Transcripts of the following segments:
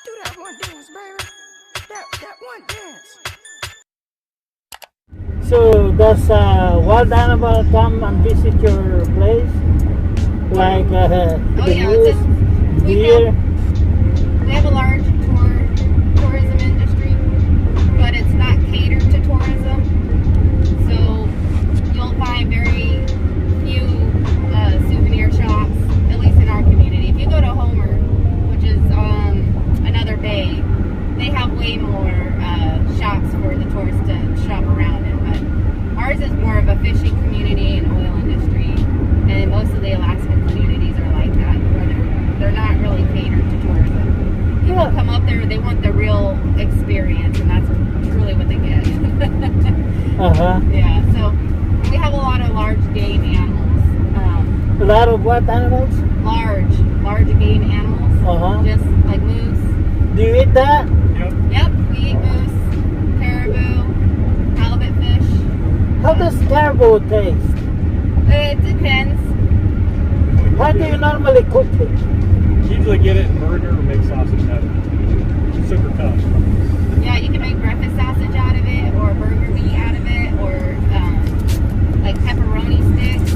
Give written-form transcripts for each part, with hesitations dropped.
Do that one dance, baby. That one dance. So does wild animal come and visit your place? Like Oh the yeah, moose, we deer? have a large tourism industry, but it's not catered to tourism. So you'll find very few souvenir shops, at least in our community. If you go to Homer, which is another bay, they have way more shops for the tourists to shop around in. But ours is more of a fishing community and oil industry, and most of the Alaskan communities are like that, where they're not really catered to tourism. People come up there, they want the real experience, and that's truly what they get. Yeah, so we have a lot of large game animals. A lot of what animals? Large game animals, just like moose. Do you eat that? Yep, we eat moose, caribou, halibut fish. How does caribou taste? It depends. How do you normally cook it? Usually get it in burger or make sausage out of it. Super tough. Yeah, you can make breakfast sausage out of it, or burger meat out of it, or like pepperoni sticks.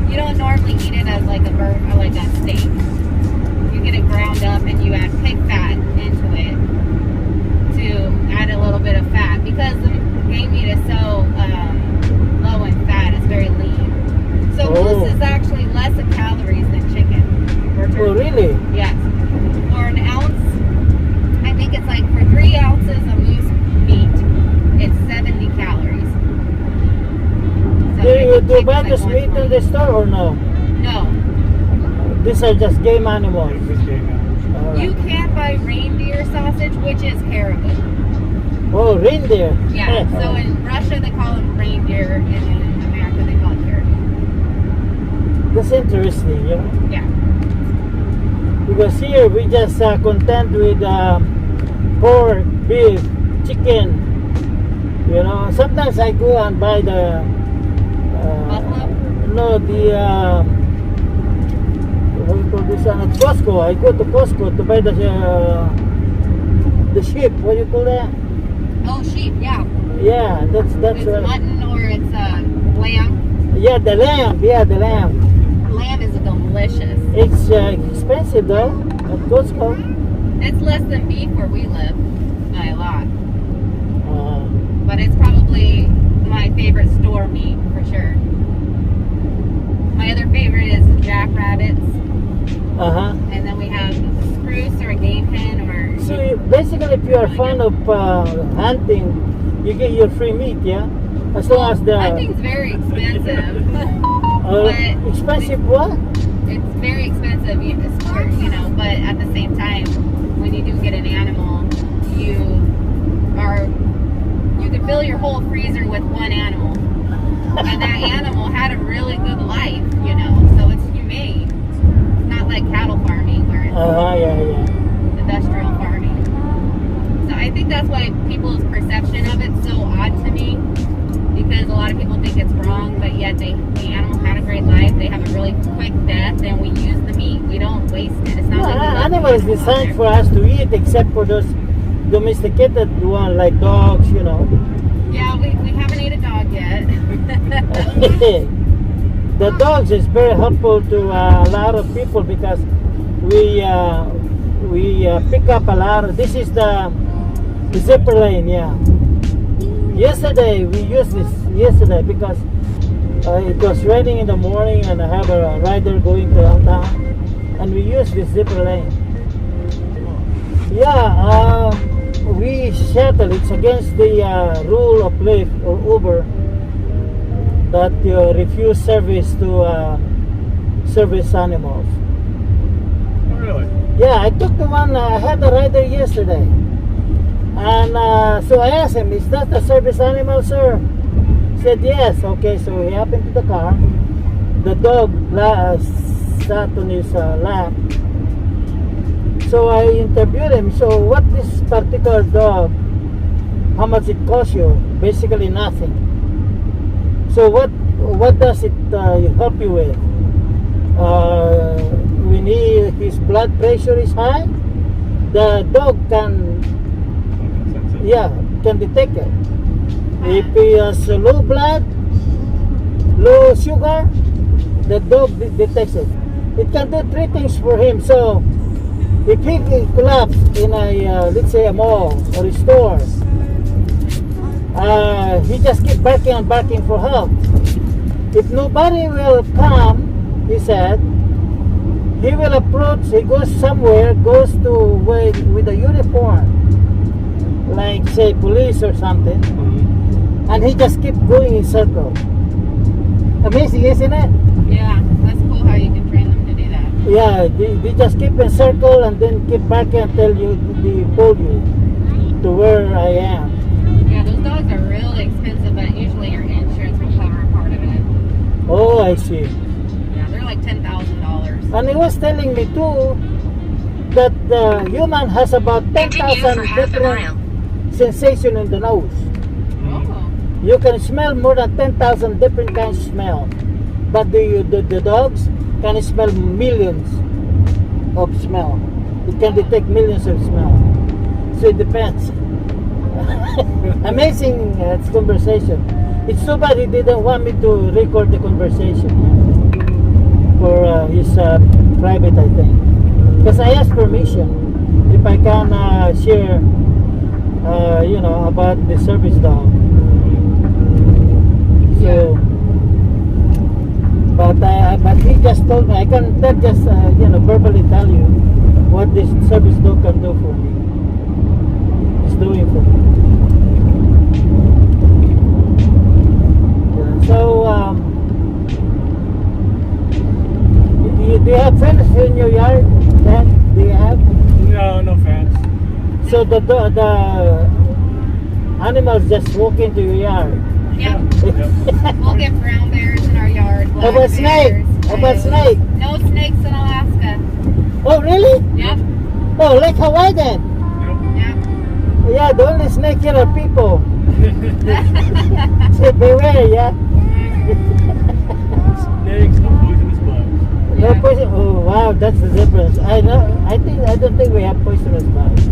You don't normally eat it as like a burger, like a steak. You get it ground up and you add pig fat into it to add a little bit of fat, because the game meat is so low in fat. It's very lean. So moose is actually less in calories than chicken or turkey. Oh, really? Yes. For an ounce, I think it's like for 3 ounces of moose meat, it's 70 calories. So Do you buy this meat in the store or no? No. These are just game animals. You can buy reindeer sausage, which is caribou. Oh, reindeer. Yeah. So in Russia they call them reindeer, and in America they call it caribou. That's interesting, Yeah. Because here we just content with pork, beef, chicken. Sometimes I go and buy the Buffalo? no, the what do you call this? At Costco. I go to Costco to buy the sheep. What do you call that? Oh, sheep. Yeah. Yeah, that's It's mutton or it's lamb. Yeah, the lamb. Yeah, the lamb. Lamb is delicious. It's expensive though at Costco. It's less than beef where we live by a lot, Uh, but it's probably my favorite store meat for sure. My other favorite is jackrabbits, and then we have spruce or a game hen or. So basically, if you are fond of hunting, you get your free meat, yeah. As long as the hunting's very expensive. But expensive what? It's very expensive sport, but at the same time, when you do get an animal, you can fill your whole freezer with one animal. And that animal had a really good life, so it's humane. It's not like cattle farming where it's industrial farming. So I think that's why people's perception of it's so odd to me, because a lot of people think it's wrong, but yet the animal had a great life. They have a really quick death, and we use the meat. We don't waste it. It's not like we love animal is designed for us to eat, except for those domesticated ones like dogs, Yeah, we haven't ate a dog yet. The dogs is very helpful to a lot of people because we pick up a lot of. This is the zipper lane, yeah. Yesterday we used this because it was raining in the morning and I have a rider going to downtown, and we used this zipper lane. Yeah, we shuttle. It's against the rule of Lyft or Uber that you refuse service to service animals. Oh, really? Yeah, I took the one. I had a rider yesterday, and so I asked him, "Is that a service animal, sir?" He said, "Yes." Okay, so he hopped into the car. The dog sat on his lap. So I interviewed him. So what this particular dog, how much it cost you? Basically nothing. So what does it help you with? When his blood pressure is high, the dog can, yeah, can detect it. If he has low blood, low sugar, the dog detects it. It can do three things for him. So if he collapse in a, let's say a mall or a store, he just keep barking and barking for help. If nobody will come, he said, he will approach, he goes somewhere, goes to with a uniform, like say police or something, and he just keep going in circle. Amazing, isn't it? Yeah, that's cool how you can train them to do that. Yeah, they just keep in circle and then keep barking until they pull you to where I am. Yeah, those dogs are really expensive, but usually your insurance will cover a part of it. Oh, I see. Yeah, they're like $10,000. And he was telling me too that the human has about 10,000 different sensation in the nose. Oh. You can smell more than 10,000 different kinds of smell. But the dogs can smell millions of smell. It can detect millions of smell. So it depends. Amazing conversation. It's too bad he didn't want me to record the conversation for his private, I think. Because I asked permission if I can share, about the service dog. So, but he just told me I can just verbally tell you what this service dog can do for me. It's doing for me. Yeah, so do you have fence in your yard? Then do you have? No fence. So the animals just walk into your yard. Yep. Yep. We'll get brown bears in our yard. How black about snake? bears, How about coyotes. snake? No snakes in Alaska. Oh really? Yep. Oh, like Hawaii then? Yep. Yeah, the only snake here are people. So beware, yeah. Snakes, no poisonous bugs. No Yeah. poison. Oh wow, that's the difference. I don't think we have poisonous bugs.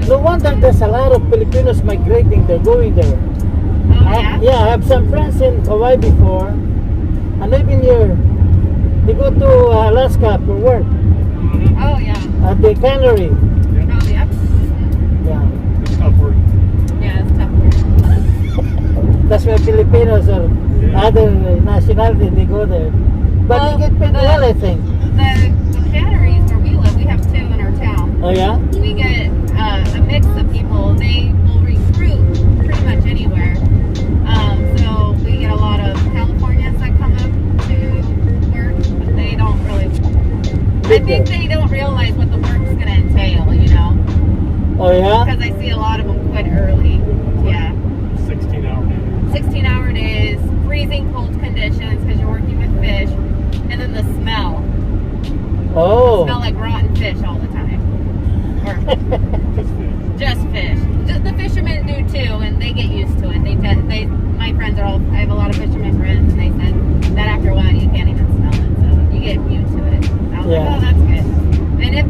No wonder there's a lot of Filipinos migrating. They're going there. Oh, yeah? I have some friends in Hawaii before, and they've been here. They go to Alaska for work Oh, yeah. at the cannery. Oh, yep. Yeah, It's tough work. Yeah, it's tough work. that's why Filipinos or other nationality they go there. But Well, they get paid well, I think. The canneries where we live, we have two in our town. Oh yeah. We get a mix of people. They will recruit pretty much anywhere. So we get a lot of Californians that come up to work, but they don't really. I think they don't realize what the work's going to entail, Oh yeah. because I see a lot of them quit early. Yeah. 16-hour day. 16-hour days, freezing cold conditions because you're working with fish, and then the smell. Oh. Smell like rotten fish all the time. Or just fish. Just the fishermen do too, and they get used to it. My friends are all. I have a lot of fishermen friends, and they said that after a while you can't even smell it, so you get used to it. I was Yeah. like, oh, that's good. And if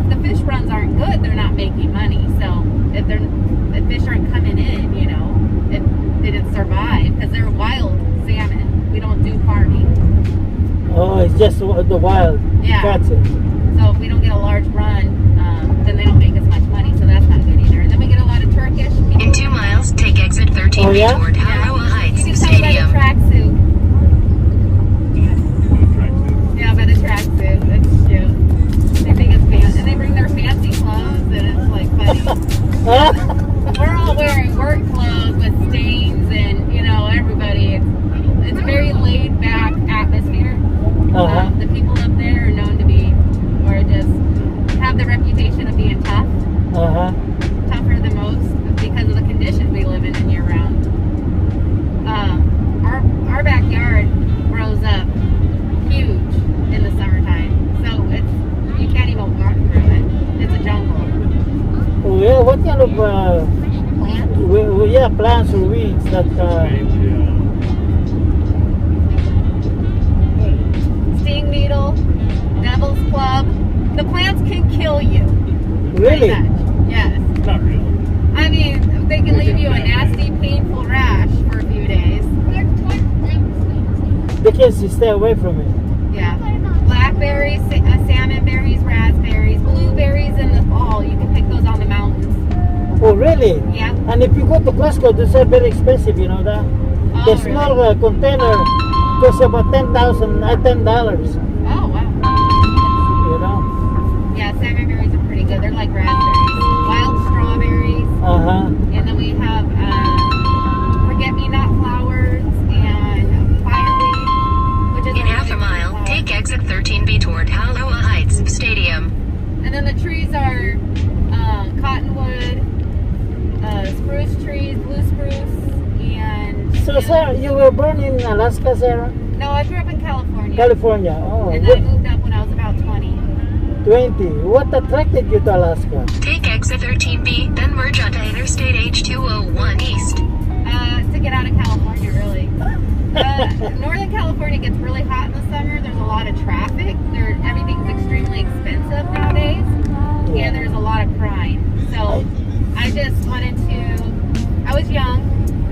the fish runs aren't good, they're not making money. So if fish aren't coming in, if they didn't survive because they're wild salmon. We don't do farming. Oh, it's just the wild. Yeah. Catch it. So if we don't get a large run, then they don't make as much money. So that's not good either. And then we get a lot of Turkish. In 2 miles, take exit 13 Oh, yeah? toward Haroa Heights You can tell by the Stadium. tracksuit. Tracksuit. Yeah, by the tracksuit. It's cute. They think it's fancy. And they bring their fancy clothes, and it's like funny. We're all wearing work clothes with stains, and everybody. It's a very laid back atmosphere. Uh-huh. The people up there are known to be, or just have the reputation of being tough. Uh-huh. Tougher than most because of the conditions we live in year round. Our backyard grows up huge in the summertime, so you can't even walk through it. It's a jungle. Oh yeah, what kind of Plant? plants or weeds that Sting needle, devil's club. The plants can kill you. Really? Pretty much. Yes. Not really. I mean, they can leave you a nasty, painful rash for a few days. The kids stay away from it. Yeah. Blackberries, salmon berries, raspberries, blueberries in the fall. You can pick those on the mountains. Oh, really? Yeah. And if you go to Costco, those are very expensive, you know that? Oh, The small really? container costs about $10. Oh, wow. You know? Yeah, salmon berries are pretty good. They're like raspberries. Wild strawberries. Uh-huh. And then we have forget-me-not flowers and fireweed, which is In half a mile, take exit 13B toward Aloha Heights Stadium. And then the trees are cottonwood, spruce trees, blue spruce, and... So, Sarah, you were born in Alaska, Sarah? No, I grew up in California. California. Oh, And then I moved up when I was about 20. 20. What attracted you to Alaska? Take exit 13B, then merge onto Interstate H201 East. To get out of California, really. Northern California gets really hot in the summer. There's a lot of traffic. Everything's extremely expensive nowadays. And there's a lot of crime. So I just wanted to, I was young,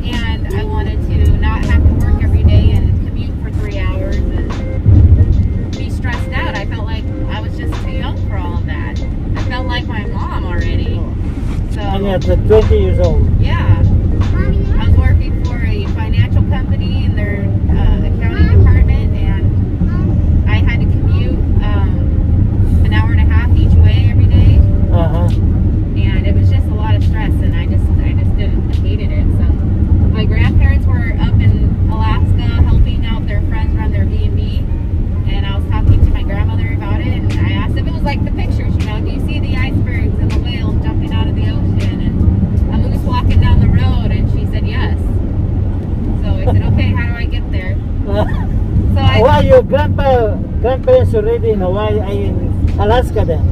and I wanted to not have to work every day and commute for 3 hours and be stressed out. I felt like I was just too young for all of that. I felt like my mom already. So, And you're 20 years old. yeah. I was working for a financial company in their accounting department, and I had to commute an hour and a half each way every day, Uh-huh. and it was just a lot of stress, and I just didn't, I hated it. So my grandparents were up in Alaska helping out their friends run their B&B, and I was talking to my grandmother about it, and I asked if it was like the pictures, you know, do you see the icebergs and the whales jumping out of the ocean and a moose walking down the road? And she said yes. So I said, okay, how do I get there? So Why your grandparents already in Hawaii, in Alaska then?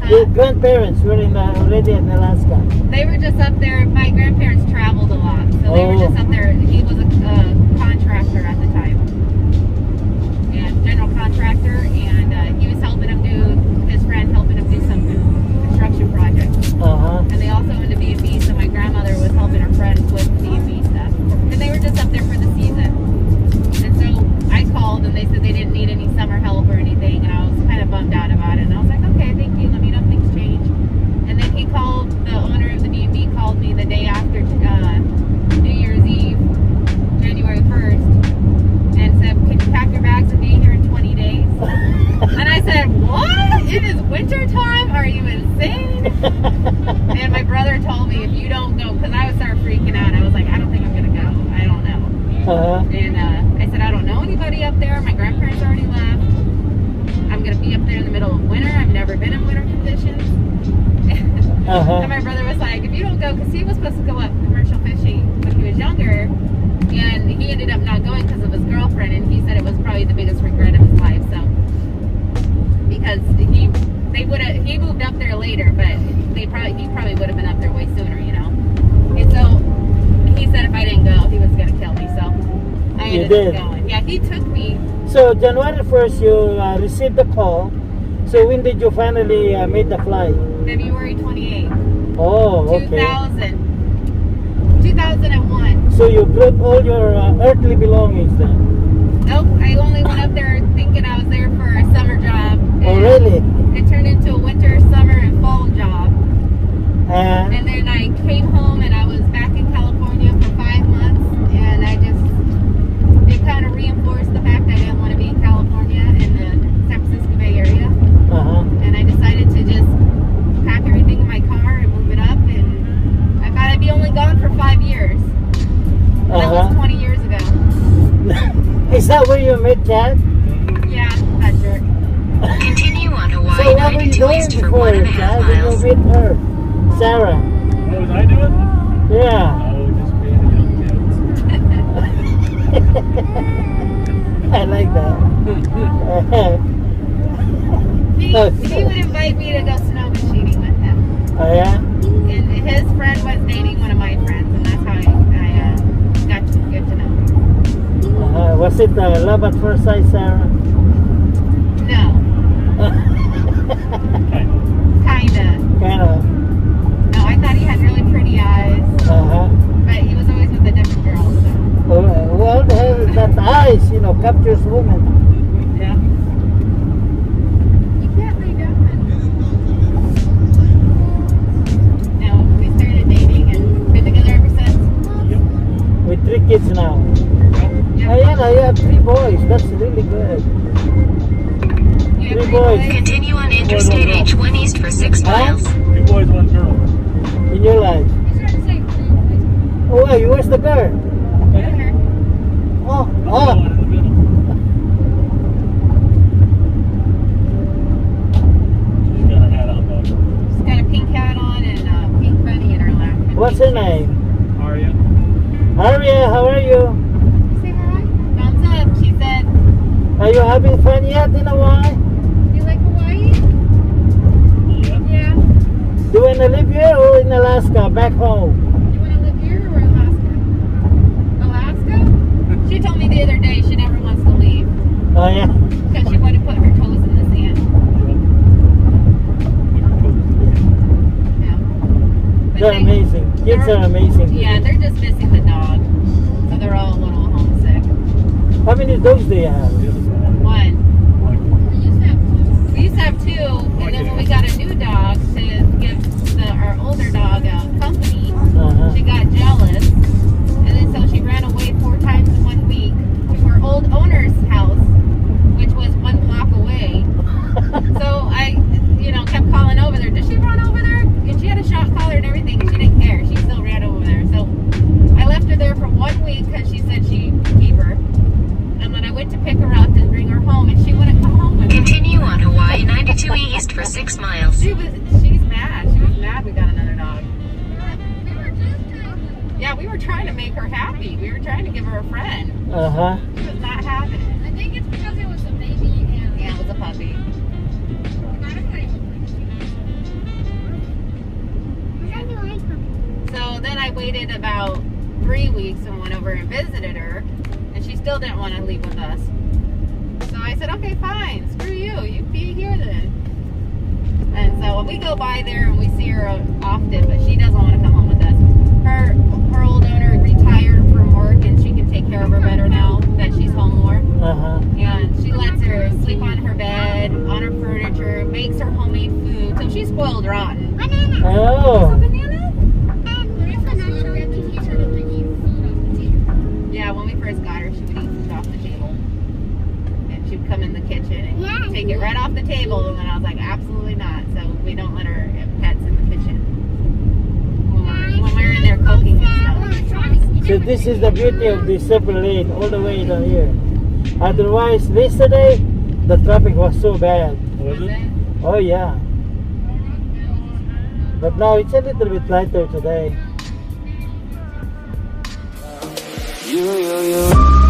Your grandparents were already in Alaska. they were just up there. My grandparents traveled a lot, so they were Oh. just up there. He was a contractor at the time, and general contractor, and he was helping him do, his friend helping him do some construction projects. Uh-huh. And they also owned a B&B, so my grandmother was helping her friends with B&B stuff. And they were just up there for the season. And so I called, and they said they didn't need any summer help or anything, and I was kind of bummed out about it. And I was like, okay, thank you, let me know if things change. And then he called, the owner of the B&B called me the day after New Year's Eve, January 1st, and said, can you pack your bags and be here in 20 days? And I said, what? It is winter time? Are you insane? And my brother told me, if you don't go, because I would start freaking out. I was like, I don't think I'm going to go. I don't know. Uh-huh. And I said, I don't know anybody up there. My grandparents already left. I'm going to be up there in the middle of winter. I've never been in winter conditions. Uh-huh. And my brother was like, if you don't go, because he was supposed to go up commercial fishing when he was younger. And he ended up not going because of his girlfriend. And he said it was probably the biggest regret of his life. So, because he moved up there later, but he probably would have been up there way sooner, you know. And so he said if I didn't go, he was going to kill me. So I You ended did? up going. Yeah, he took me. So January 1st, you received the call. So when did you finally make the flight? February 28th, Oh, okay. 2001. So you brought all your earthly belongings then? Nope, I only went up there thinking I was there for a summer job. Oh, and really? It turned into a winter, summer, and fall job. And And then I came home and I was back in California for 5 months, and it kind of reinforced the fact I didn't want to be in California in the San Francisco Bay Area. uh-huh. And I decided to just pack everything in my car and move it up, and I thought I'd be only gone for 5 years. And that was 20 years ago. Is that where you met Chad? Yeah, that jerk. Continue on Hawaii So what were you 92 doing East for before, 1.5 Chad, when you miles. met her? Sarah? What was I doing? Yeah. Oh, just being a young kid. I like that. He would invite me to go snow machining with him. Oh, yeah? And his friend was dating one of my friends, and that's how I got to get to know him. Was it love at first sight, Sarah? No, Kind of. kind of. captures women. Yeah. You can't lay down. Now we started dating and been together ever since. With 3 kids now. Yeah. Ayan, you have 3 boys. That's really good. You have 3 3 boys. boys? Continue on Interstate H1 East for 6 Huh? miles. 2 boys, 1 girl. In your life. Oh, wait, where's the girl? Here. Oh, The oh. one in the middle. She's got her hat on, though. She's got a pink hat on and a pink bunny in her lap. What's her name? Aria. Aria, how are you? Say hi. Thumbs up. She said, Are you having fun yet in Hawaii? you like Hawaii? Yeah. Yeah. Do you want to live here or in Alaska, back home? You want to live here or Alaska? Alaska? She told me the other day she never wants to leave Oh, yeah. because she wanted to put her toes in the sand. Yeah. But They're amazing. Kids are amazing. Yeah, they're just missing the dog. So they're all a little homesick. How many dogs do you have? One. We used to have 2, and then when we got a new dog to give our older dog a company, Uh-huh. she got jealous, and then so she ran away 4 times in 1 week to her old owner's house, which was 1 block away. So I, kept calling over there. Did she run over there? And she had a shot collar and everything, and she didn't care. She still ran over there. So I left her there for 1 week because she said she'd keep her. And then I went to pick her up and bring her home, and she wouldn't come home with me. Continue on Hawaii 92 East for 6 miles. She's mad. She was mad we got another dog. Yeah, we were trying to make her happy. We were trying to give her a friend. Uh-huh. She was not having it. I think it's because it was a baby and Yeah, it was a puppy. So then I waited about 3 weeks and went over and visited her, and she still didn't want to leave with us. So I said, okay, fine, screw you. You be here then. And so we go by there and we see her often, but she doesn't want to come home with us. Her old owner retired from work, and she can take care of her better now that she's home more. Uh-huh. And she lets her sleep on her bed, on her furniture, makes her homemade food. So she's spoiled rotten. banana. Oh. Banana? Yeah, when we first got her, she would eat food off the table. And she would come in the kitchen and Yeah. take it right off the table. And then I was like, absolutely not. So we don't let her have pets in the kitchen when we're in there cooking and stuff. So this is the beauty of the separate lane all the way down here. Otherwise, yesterday, the traffic was so bad. Was Is it? it? Oh, yeah. But now it's a little bit lighter today. You.